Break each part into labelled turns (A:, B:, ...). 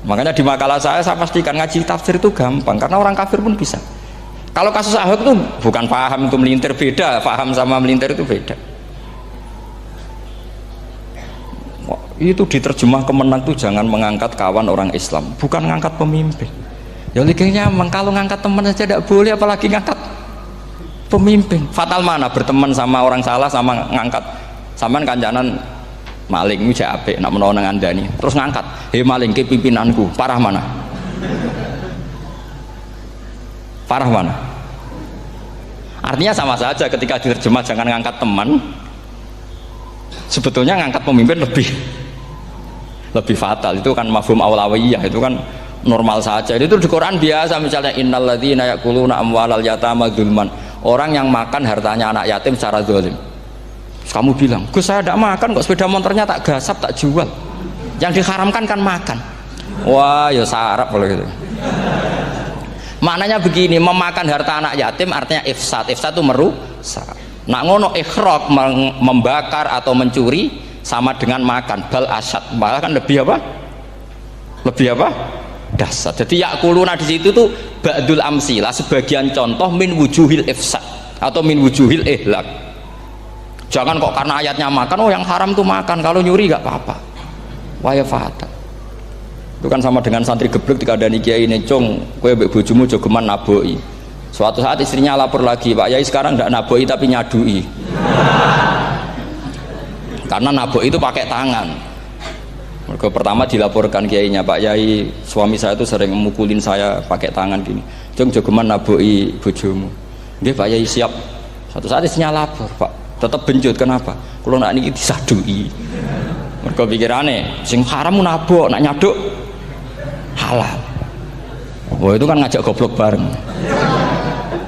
A: Makanya di makalah saya pastikan ngaji tafsir itu gampang karena orang kafir pun bisa. Kalau kasus Ahok itu bukan paham itu melintir, beda, paham sama melintir itu beda. Itu diterjemah Kemenang tuh jangan mengangkat kawan orang Islam, bukan ngangkat pemimpin. Ya liganya emang kalau ngangkat teman saja tidak boleh, apalagi ngangkat pemimpin. Fatal mana berteman sama orang salah sama ngangkat. Saman kancanan maling itu apik nak menawa nang andani terus ngangkat, "Hei maling ke pimpinanku." Parah mana? Parah mana? Artinya sama saja ketika diterjemah jangan ngangkat teman, sebetulnya ngangkat pemimpin lebih fatal. Itu kan mafhum aulawiyah, itu kan normal saja. Itu di Quran biasa, misalnya innalladzina ya'kuluna amwalal yatama dzulman, orang yang makan hartanya anak yatim secara zalim. Kamu bilang, "Gus, saya tidak makan kok, sepeda motornya tak gasap, tak jual." Yang diharamkan kan makan. Wah, ya sarap kalau gitu. Maknanya begini, memakan harta anak yatim artinya ifsad. Ifsad itu merusak. Nak ngono ikhraq, membakar atau mencuri sama dengan makan, bal asad, malah kan lebih apa? Lebih apa? Dasar. Jadi yakuluna di situ tuh ba'dul amsilah, sebagian contoh min wujuhil ifsad atau min wujuhil ihlak. Jangan kok karena ayatnya makan, oh yang haram tuh makan, kalau nyuri gak apa-apa. Waya fatal. Itu kan sama dengan santri geblek ketika ada kiai ini, "Cong, kowe mbek bojomu jogeman naboi." Suatu saat istrinya lapor lagi, "Pak Yai sekarang ndak naboi tapi nyadui." Karena naboi itu pakai tangan. Mereka pertama dilaporkan kiainya, "Pak Yai, suami saya itu sering memukulin saya pakai tangan gini. Cong jogeman naboi bojomu." "Nggih Pak Yai, siap." Suatu saat istrinya lapor, "Pak, tetap benjut, kenapa? Kalau nak ini disadui." Mereka pikirannya sing haram nabok, nak nyaduk halal. Wah, itu kan ngajak goblok bareng.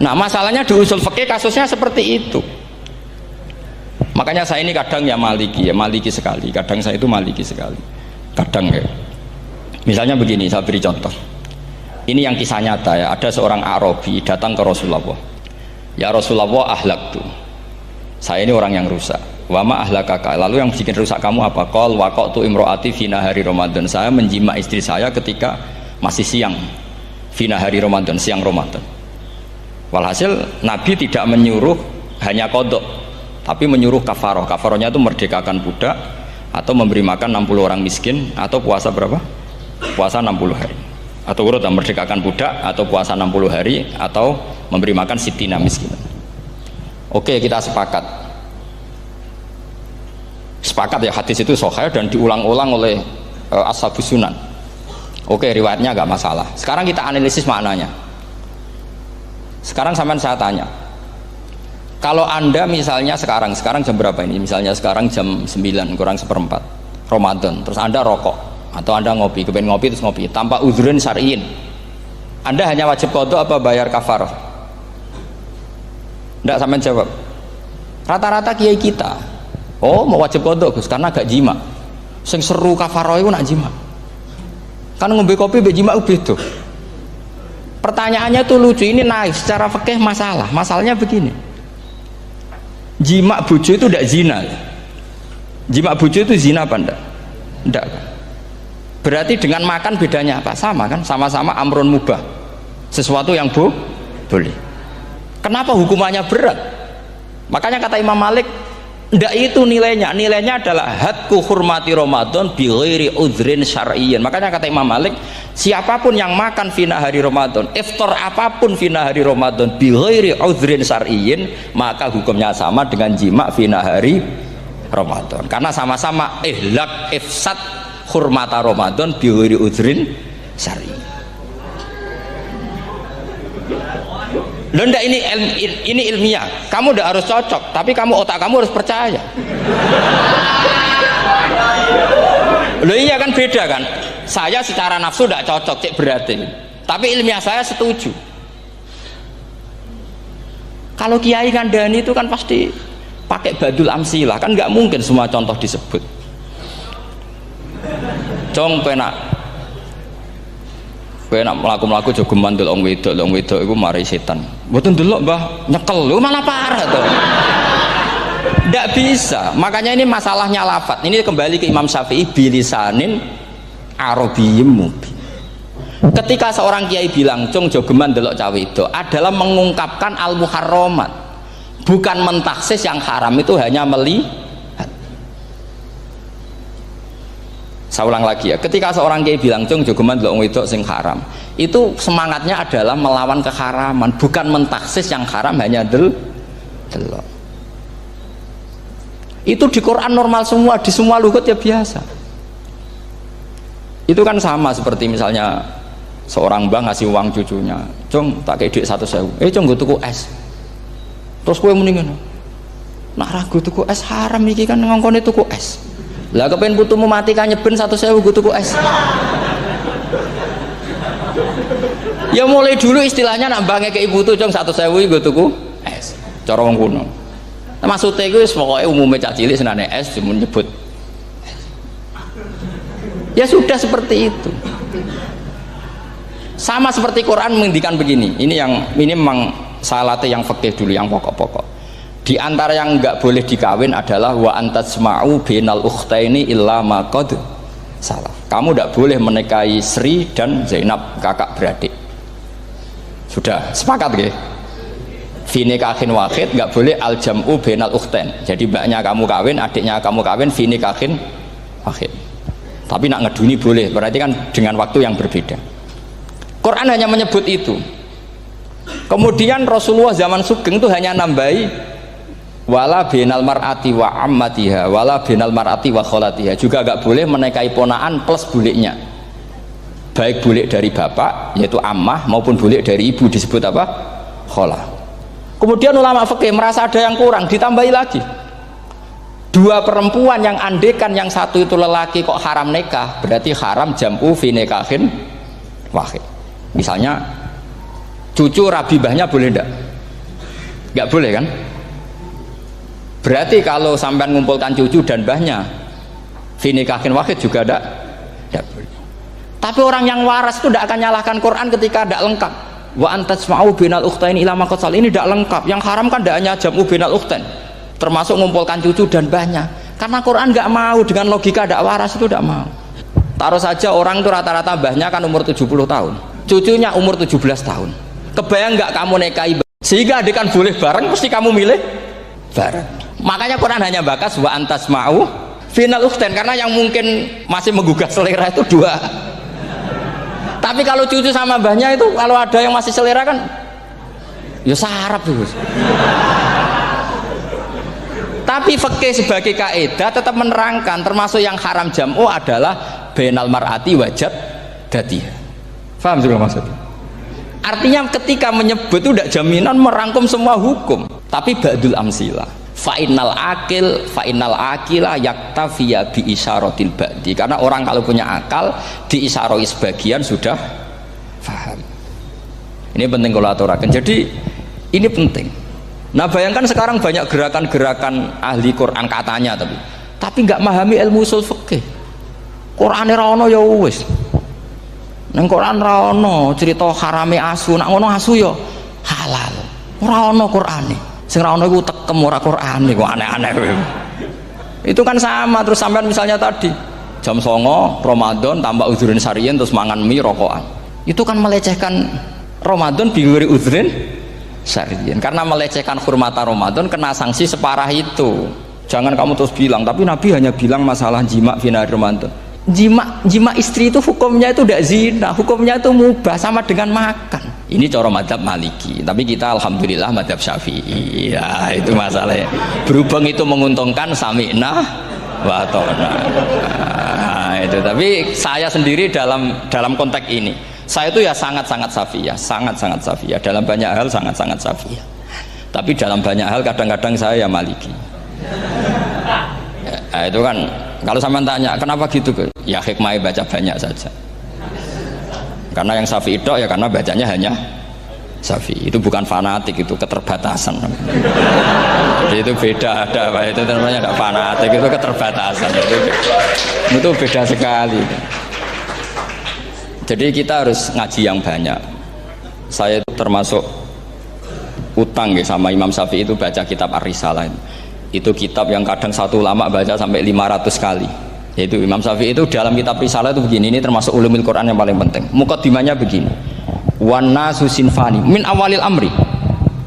A: Nah, masalahnya di usul fikih kasusnya seperti itu. Makanya saya ini kadang ya maliki sekali. Kadang saya itu maliki sekali. Kadang ya. Misalnya begini, saya beri contoh. Ini yang kisah nyata ya. Ada seorang Arabi datang ke Rasulullah. "Ya Rasulullah, ahlak tuh. Saya ini orang yang rusak. Wama ahlakaka, lalu yang bikin rusak kamu apa? Qol waqatu imro'ati fi nahari Ramadan. Saya menjima istri saya ketika masih siang, fi nahari Ramadan, siang Ramadan. Walhasil Nabi tidak menyuruh hanya kodok, tapi menyuruh kafaroh. Kafarohnya itu merdekakan budak, atau memberi makan 60 orang miskin, atau puasa berapa? Puasa 60 hari. Atau urut merdekakan budak, atau puasa 60 hari, atau memberi makan sitina miskin. Oke, kita sepakat ya, hadis itu sahih dan diulang-ulang oleh ashabus sunan. Oke, riwayatnya agak masalah. Sekarang kita analisis maknanya. Sekarang sampean saya tanya, kalau anda misalnya sekarang jam berapa ini? Misalnya sekarang jam 9 kurang seperempat Ramadan, terus anda rokok atau anda ngopi, kepengen ngopi terus ngopi tanpa udzurun syar'iyyin, anda hanya wajib qadha apa bayar kafarah? Tidak, sampean jawab. Rata-rata kiai kita, "Oh, mau wajib qadha Gus karena gak jima." Sing seru kafarah itu nak jima. Kan ngombe kopi mbek jima beda. Pertanyaannya tuh lucu, ini naik secara fikih masalah. Masalahnya begini. Jima bojo itu tidak zina. Jima bojo itu zina apa enggak? Enggak. Berarti dengan makan bedanya apa? Sama kan? Sama-sama amrun mubah. Sesuatu yang boleh. Kenapa hukumannya berat? Makanya kata Imam Malik, ndak itu nilainya adalah hadku hurmati Ramadan bi ghairi udzrin syar'iyyin. Makanya kata Imam Malik, siapapun yang makan fina hari Ramadan, iftar apapun fina hari Ramadan bi ghairi udzrin syar'iyyin, maka hukumnya sama dengan jima fina hari Ramadan. Karena sama-sama ihlak ifsad hurmata Ramadan bi ghairi udzrin syar'iyyin. Loh, enggak, ini ilmiah. Kamu udah harus cocok, tapi otak kamu harus percaya. Loh iya kan, beda kan. Saya secara nafsu tidak cocok, cek berarti. Tapi ilmiah saya setuju. Kalau kiai kandani itu kan pasti pakai badul amsilah, kan nggak mungkin semua contoh disebut. Cong penak melaku-melaku jogeman delok wedok iku mari setan. Mboten delok Mbah, nyekel lho malah parah tuh. Ndak bisa. Makanya ini masalahnya lafaz. Ini kembali ke Imam Syafi'i bilisanin arabiyyim mubin. Ketika seorang kiai bilang cung jogeman delok cawe itu adalah mengungkapkan al muharramat, bukan mentaksis yang haram itu hanya melihat. Saya ulang lagi ya, ketika seorang kiai bilang cung jogeman delok wedok sing haram, itu semangatnya adalah melawan keharaman, bukan mentaksis yang haram hanya delok. Itu di Quran normal semua, di semua lugat ya biasa. Itu kan sama seperti misalnya seorang mbah ngasih uang cucunya, cung tak kayak duit 100.000, cung gue tuku es, terus gue mendingan nak ragu tuku es haram iki kan ngongkone tuku es lah, kepengen putumu mati kan nyeben 100.000 gue tuku es. Ya mulai dulu istilahnya nak mbah ngekek ibu tuh cung 100.000 gue tuku es, cara wong kuno. Nah, maksudnya gue pokoknya umumnya cak cilik senane es cuma nyebut. Ya sudah seperti itu. Sama seperti Quran menghentikan begini. Ini memang salate yang fikih dulu, yang pokok-pokok. Di antara yang enggak boleh dikawin adalah wa antasma'u bainal ukhtaini illa ma qad salaf. Kamu enggak boleh menikahi Sri dan Zainab, kakak beradik. Sudah sepakat nggih? Fi nikahin wahid enggak boleh al jam'u bainal ukhtain. Jadi mbaknya kamu kawin, adiknya kamu kawin fi nikahin wahid. Tapi nak ngeduni boleh, berarti kan dengan waktu yang berbeda. Quran hanya menyebut itu. Kemudian Rasulullah zaman Sugeng itu hanya nambahi wala binal mar'ati wa ammatiha wala binal mar'ati wa kholatiha, juga agak boleh menikahi ponaan plus buliknya, baik bulik dari bapak yaitu ammah maupun bulik dari ibu disebut apa? Kholah. Kemudian ulama fikih merasa ada yang kurang, ditambahi lagi dua perempuan yang andekan yang satu itu lelaki kok haram nikah, berarti haram jam'u fi nikahin wahid. Misalnya cucu rabibahnya boleh enggak? Enggak boleh kan? Berarti kalau sampai ngumpulkan cucu dan mbahnya fi nikahin wahid juga enggak boleh. Tapi orang yang waras itu tidak akan nyalahkan Quran ketika tidak lengkap. Wa antasma'u bainal ukhtain ila ma qad sal, ini tidak lengkap. Yang haram kan tidak hanya jam'u bainal ukhtain, termasuk ngumpulkan cucu dan mbahnya. Karena Quran nggak mau dengan logika tidak waras, itu tidak mau. Taruh saja orang itu rata-rata mbahnya kan umur 70 tahun, cucunya umur 17 tahun. Kebayang nggak kamu nikahi sehingga adik kan boleh bareng, mesti kamu milih bareng. Makanya Quran hanya bakas wa antasma'u final ukhtain, karena yang mungkin masih menggugah selera itu dua. Tapi kalau cucu sama mbahnya itu, kalau ada yang masih selera kan ya sarap tuh. Tapi fikih sebagai kaidah tetap menerangkan termasuk yang haram jam'u adalah bainal mar'ati wajad datiha. Paham juga maksudnya? Artinya ketika menyebut itu tidak jaminan merangkum semua hukum, tapi ba'dul amsilah. Fa'innal akila yaktafiya bi isyaratil ba'di, karena orang kalau punya akal diisyaroi sebagian sudah paham. Ini penting kalau aturakan. Jadi ini penting. Nah bayangkan sekarang banyak gerakan-gerakan ahli Quran katanya, tapi nggak memahami ilmu usul fikih. Quran ra ono ya wis. Nang Quran ra ono cerita harame asu, nak ngono asu ya halal. Ora ono Qurane. Sing ra ono iku tekem ora Qurane, kok aneh-aneh. Itu kan sama terus sampean misalnya tadi jam 09.00 Ramadan tambah uzurin syariyin terus mangan mie rokokan. Itu kan melecehkan Ramadan biguri uzurin syariyin, karena melecehkan hurmata Ramadan kena sanksi separah itu. Jangan kamu terus bilang tapi Nabi hanya bilang masalah jima fina Ramadan. Jima istri itu hukumnya itu tidak zina, hukumnya itu mubah sama dengan makan. Ini cara madzhab Maliki, tapi kita alhamdulillah madzhab Syafi'i. Ya itu masalahnya. Berhubung itu menguntungkan sami'na wa ta'na. Nah, itu. Tapi saya sendiri dalam konteks ini, saya itu ya sangat-sangat Syafi'iyah, sangat-sangat Syafi'iyah. Dalam banyak hal sangat-sangat Syafi'iyah. Tapi dalam banyak hal kadang-kadang saya ya Maliki. Ya, itu kan kalau sampean tanya kenapa gitu, ya hikmahnya baca banyak saja. Karena yang Syafi'i itu ya karena bacanya hanya Syafi'i, itu bukan fanatik, itu keterbatasan. Jadi itu beda, itu namanya tidak fanatik, itu keterbatasan. Itu beda sekali. Jadi kita harus ngaji yang banyak. Saya itu termasuk utang ya sama Imam Syafi'i itu baca kitab Ar-Risalah. Itu kitab yang kadang satu ulama baca sampai 500 kali. Yaitu Imam Syafi'i itu dalam kitab Risalah itu begini, ini termasuk ulumul Quran yang paling penting. Muqaddimahnya begini. Wan nasu sinfani min awalil amri.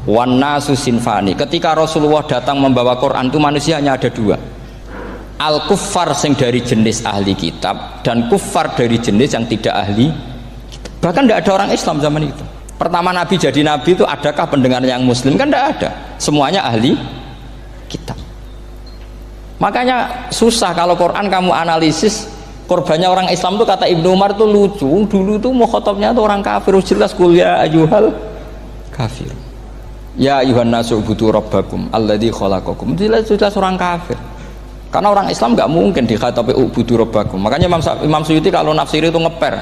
A: Wan nasu sinfani. Ketika Rasulullah datang membawa Quran itu manusia hanya ada dua. Al kuffar sing dari jenis ahli kitab dan kuffar dari jenis yang tidak ahli kitab. Bahkan tidak ada orang Islam zaman itu. Pertama Nabi jadi Nabi itu adakah pendengar yang Muslim? Kan tidak ada. Semuanya ahli kitab. Makanya susah kalau Quran kamu analisis korbannya orang Islam tuh, kata Ibnu Umar tuh lucu. Dulu tuh mukhatabnya tuh orang kafir, jelas kuliah ayyuhal kafir. Ya ayuhan nasu ubudu rabbakum alladzi khalaqakum. Jelas orang kafir. Karena orang Islam nggak mungkin dikhatabi ubudu rabbakum. Makanya Imam Suyuti kalau nafsiri itu ngeper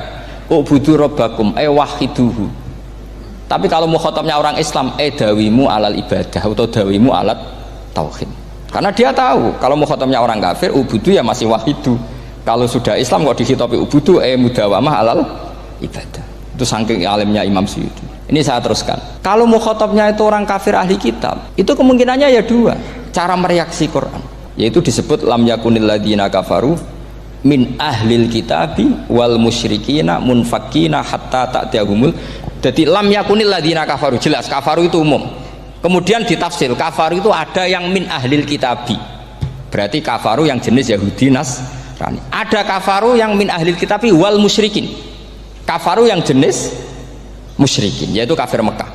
A: ubudu rabbakum wahiduhu. Tapi kalau mukhatabnya orang Islam dawimu alal ibadah atau dawimu alat tauhid. Karena dia tahu kalau mukhatabnya orang kafir ubudu ya masih wahidu. Kalau sudah Islam kok dikhitabi ubudu mudawamah alal ibadah. Itu saking alimnya Imam Suyuti. Ini saya teruskan. Kalau mukhatabnya itu orang kafir ahli kitab, itu kemungkinannya ya dua cara mereaksi Quran. Yaitu disebut lam yakunil ladzina kafaru min ahlil kitabi wal musyrikina munfakina hatta ta'tiyahumul. Jadi lam yakunil ladzina kafaru, jelas kafaru itu umum. Kemudian ditafsir kafaru itu ada yang min ahlil kitabi, berarti kafaru yang jenis Yahudi Nasrani. Ada kafaru yang min ahlil kitabi wal musyrikin, kafaru yang jenis musyrikin, yaitu kafir Mekah.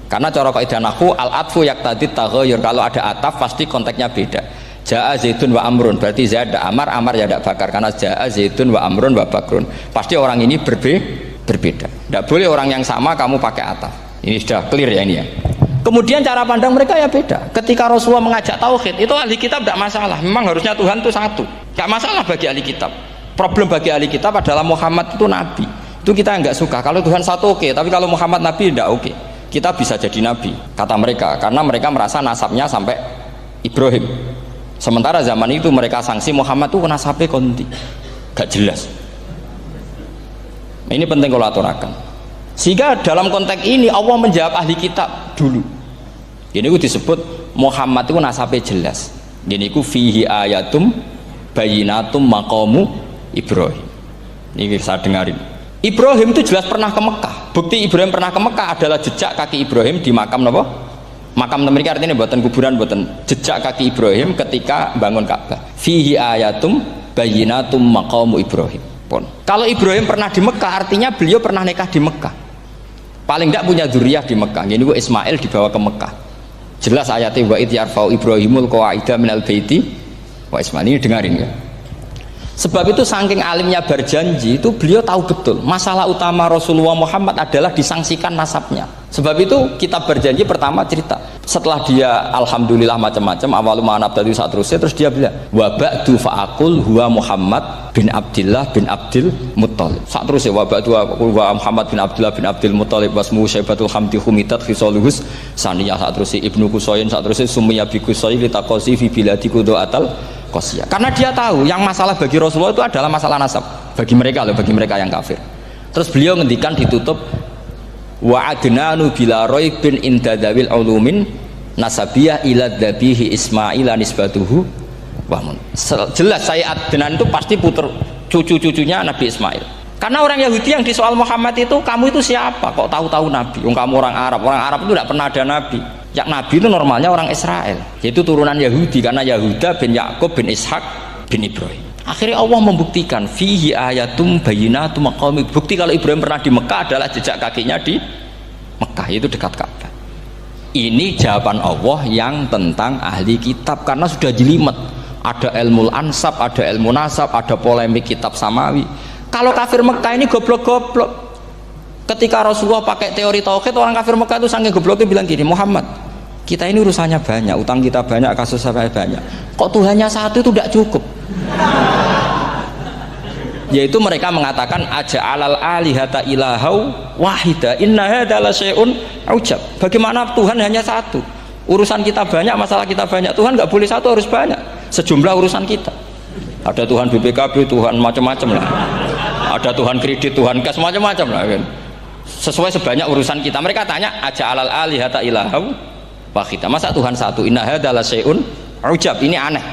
A: Karena cara kaidah nahwu al-atfu yaqtadi taghayyur, kalau ada ataf pasti konteksnya beda. Jaa Zaidun wa Amrun, berarti Zaid ada Amar, Amar ya ada Bakar. Karena Jaa Zaidun wa Amrun wa Bakrun, pasti orang ini berbeda. Tidak boleh orang yang sama kamu pakai ataf. Ini sudah clear ya ini ya. Kemudian cara pandang mereka ya beda. Ketika Rasulullah mengajak tauhid, itu ahli kitab tidak masalah. Memang harusnya Tuhan itu satu, tidak masalah bagi ahli kitab. Problem bagi ahli kitab adalah Muhammad itu nabi. Itu kita nggak suka. Kalau Tuhan satu oke, tapi kalau Muhammad nabi tidak oke. Kita bisa jadi nabi, kata mereka, karena mereka merasa nasabnya sampai Ibrahim. Sementara zaman itu mereka sanksi Muhammad itu nasabnya konti, gak jelas. Nah, ini penting kalau aturakan. Sehingga dalam konteks ini Allah menjawab ahli kitab dulu. Ini itu disebut Muhammad itu nasabnya jelas. Ini itu fihi ayatum bayinatum maqamu Ibrahim. Ini saya dengarin. Ibrahim itu jelas pernah ke Mekah. Bukti Ibrahim pernah ke Mekah adalah jejak kaki Ibrahim di makam apa? Makam mereka, artinya buatan kuburan, buatan jejak kaki Ibrahim ketika bangun Ka'bah. Fihi ayatum bayinatum maqamu Ibrahim. Pun. Kalau Ibrahim pernah di Mekah, artinya beliau pernah nikah di Mekah. Paling tidak punya dzurriyyah di Mekah. Ini Ismail dibawa ke Mekah. Jelas ayatnya wa id yarfa'u Ibrahimul qawaida minal baiti wa Ismail. Ini dengarin ya. Sebab itu saking alimnya berjanji itu beliau tahu betul masalah utama Rasulullah Muhammad adalah disangsikan nasabnya. Sebab itu kitab berjanji pertama cerita setelah dia alhamdulillah macam-macam awalu ma'anab tadi saat terus dia bilang wa ba'du fa'akul huwa Muhammad bin Abdillah bin Abdil Muttalib. Saat terus ya wa ba'du fa'akul huwa Muhammad bin Abdillah bin Abdil Muttalib wasmu syaibatul hamdi humitat khisaluhus saniyah. Saat terus Ibnu Qusayn, saat terus Sumiyya bi Qusayn litaqasi fi biladi kudu'atal Qasiyah. Karena dia tahu yang masalah bagi Rasulullah itu adalah masalah nasab bagi mereka loh, bagi mereka yang kafir. Terus beliau ngendikan ditutup wa adnanu bila raibin indadawil ulumin nasabiyah ila dhabihi Ismaila nisbatuhu wamun. Jelas saya adnan itu pasti puter cucu-cucunya Nabi Ismail. Karena orang Yahudi yang di soal Muhammad itu, kamu itu siapa kok tahu-tahu Nabi? Kamu orang Arab itu tidak pernah ada Nabi. Yang Nabi itu normalnya orang Israel, yaitu turunan Yahudi, karena Yahuda bin Yakub bin Ishak bin Ibrahim. Akhirnya Allah membuktikan fihi ayatum bayinatum maqami. Bukti kalau Ibrahim pernah di Mekah adalah jejak kakinya di Mekah, itu dekat Ka'bah. Ini jawaban Allah yang tentang ahli kitab, karena sudah jelimet. Ada ilmu ansab, ada ilmu nasab, ada polemik kitab samawi. Kalau kafir Mekah ini goblok-goblok. Ketika Rasulullah pakai teori tauhid, orang kafir Mekah itu saking gobloknya bilang gini, Muhammad, kita ini urusannya banyak, utang kita banyak, kasus saya banyak, kok Tuhannya satu itu tidak cukup. Yaitu mereka mengatakan aja'alal alihata ilahau wahida inna hadza la syai'un ujab. Bagaimana Tuhan hanya satu? Urusan kita banyak, masalah kita banyak. Tuhan nggak boleh satu, harus banyak. Sejumlah urusan kita. Ada Tuhan BPKB, Tuhan macam-macam lah. Ada Tuhan kredit, Tuhan kas, macam-macam lah kan. Sesuai sebanyak urusan kita. Mereka tanya aja'alal alihata ilahau wahida. Masa Tuhan satu? Inna hadza la syai'un ujab. Ini aneh.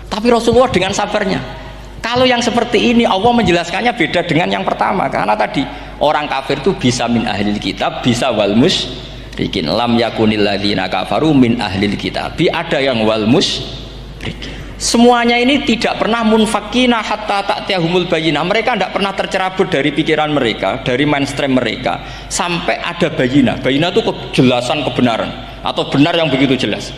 A: Tapi Rasulullah dengan sabarnya, Kalau yang seperti ini Allah menjelaskannya beda dengan yang pertama, karena tadi orang kafir itu bisa min ahlil kitab, bisa wal musyrikin. Lam yakunil ladzina kafaru min ahlil kitab. Ada yang wal musyrikin. Semuanya ini tidak pernah munfakina hatta ta'tiyahumul bayyinah. Mereka tidak pernah tercerabut dari pikiran mereka, dari mainstream mereka, sampai ada bayyinah. Bayyinah itu kejelasan kebenaran atau benar yang begitu jelas.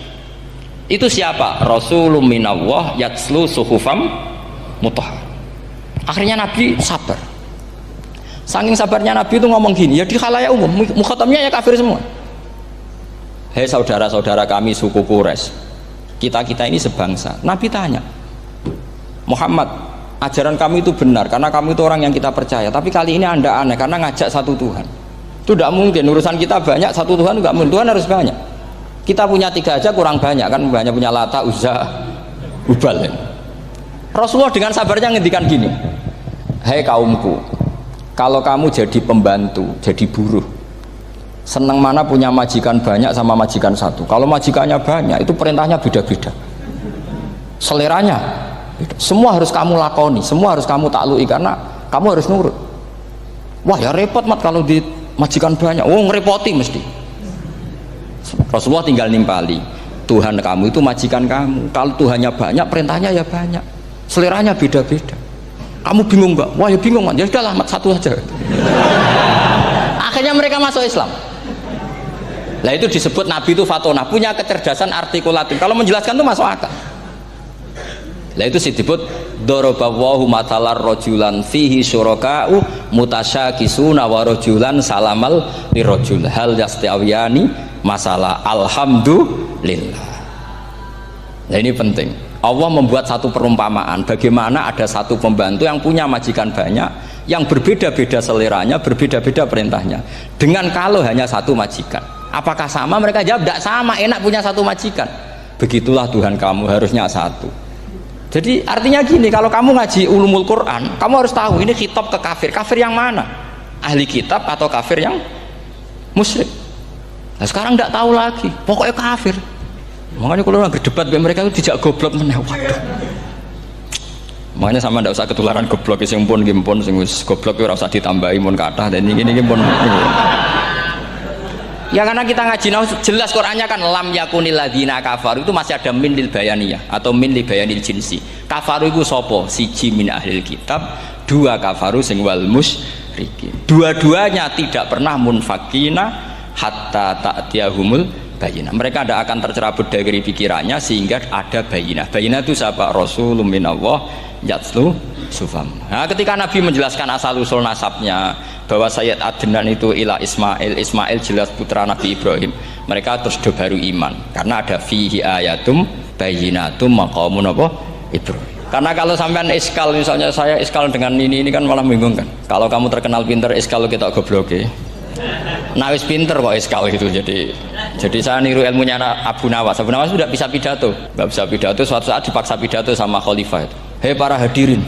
A: Itu siapa? Rasulun minallah yatslu suhufam mutahhar. Akhirnya Nabi sabar. Saking sabarnya Nabi itu ngomong gini, ya di khalayak umum, mukhatamnya ya kafir semua. Hei saudara-saudara kami suku Quraisy, kita ini sebangsa. Nabi tanya, Muhammad, ajaran kami itu benar karena kami itu orang yang kita percaya, tapi kali ini anda aneh karena ngajak satu Tuhan. Itu tidak mungkin, urusan kita banyak, satu Tuhan juga mungkin, Tuhan harus banyak. Kita punya 3 aja kurang banyak, kan banyak punya Lata, Uzza, Hubal ya. Rasulullah dengan sabarnya ngendikan gini, hei kaumku, kalau kamu jadi pembantu, jadi buruh, senang mana punya majikan banyak sama majikan satu. Kalau majikannya banyak itu perintahnya beda-beda, seleranya beda. Semua harus kamu lakoni, semua harus kamu taklui karena kamu harus nurut. Wah ya repot mat kalau di majikan banyak, oh ngerepoti mesti. Rasulullah tinggal nimpali, Tuhan kamu itu majikan kamu, kalau Tuhannya banyak perintahnya ya banyak, seleranya beda-beda. Kamu bingung nggak? Wah ya bingung mat, ya sudahlah mat satu aja. Akhirnya mereka masuk Islam. Nah itu disebut Nabi itu fatonah, punya kecerdasan artikulatif. Kalau menjelaskan itu masuk akal. Nah itu disebut dorobawahu matalar rojulan fihi syuraka'u mutasyakisuna wa rojulan salamal lirojul hal yastiawiyani masalah alhamdulillah. Nah ini penting. Allah membuat satu perumpamaan bagaimana ada satu pembantu yang punya majikan banyak, yang berbeda-beda seleranya, berbeda-beda perintahnya, dengan kalau hanya satu majikan. Apakah sama? Mereka jawab tidak sama, enak punya satu majikan. Begitulah Tuhan kamu, harusnya satu. Jadi artinya gini, kalau kamu ngaji ulumul Quran, kamu harus tahu ini khitab ke kafir. Kafir yang mana? Ahli kitab atau kafir yang musyrik? Nah sekarang tidak tahu lagi, pokoknya kafir. Makanya kalau orang berdebat dengan mereka itu tidak goblok meneh. Waduh. Makanya sama tidak usah ketularan goblok, sing pun gimpun sing wis goblok ora usah ditambahi mun kathah dan ini pun. Ya karena kita ngaji jelas Qur'annya kan lam yakunil ladzina kafaru itu masih ada min lil bayaniyah atau min li bayanil jinsi. Kafaru itu sapa? Siji min ahlil kitab, 2 kafaru sing wal musyrikin. Dua-duanya tidak pernah munfakina hatta ta'tiyahumul bayinah. Mereka tidak akan tercerabut dari pikirannya sehingga ada bayinah. Bayinah itu siapa? Rasulun minallah yatslu sufam. Nah, ketika Nabi menjelaskan asal usul nasabnya bahwa Sayyid Adnan itu ila Ismail, Ismail jelas putra Nabi Ibrahim, mereka terus baru iman karena ada fihi ayatum bayinatum maqamun apa Ibrahim. Karena kalau sampean iskal, misalnya saya iskal dengan ini kan malah bingung kan. Kalau kamu terkenal pinter iskal kita gobloke. Nah wis pinter kok iskal itu, jadi saya niru ilmunya Abu Nawas. Abu Nawas sudah bisa pidato, nggak bisa pidato, suatu saat dipaksa pidato sama khalifah itu. Hei para hadirin,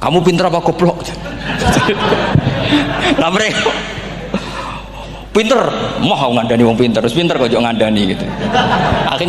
A: kamu pinter apa goblok? Nah mereka pinter, mau ngandani wong pinter, terus pinter kok ngandani gitu. Akhirnya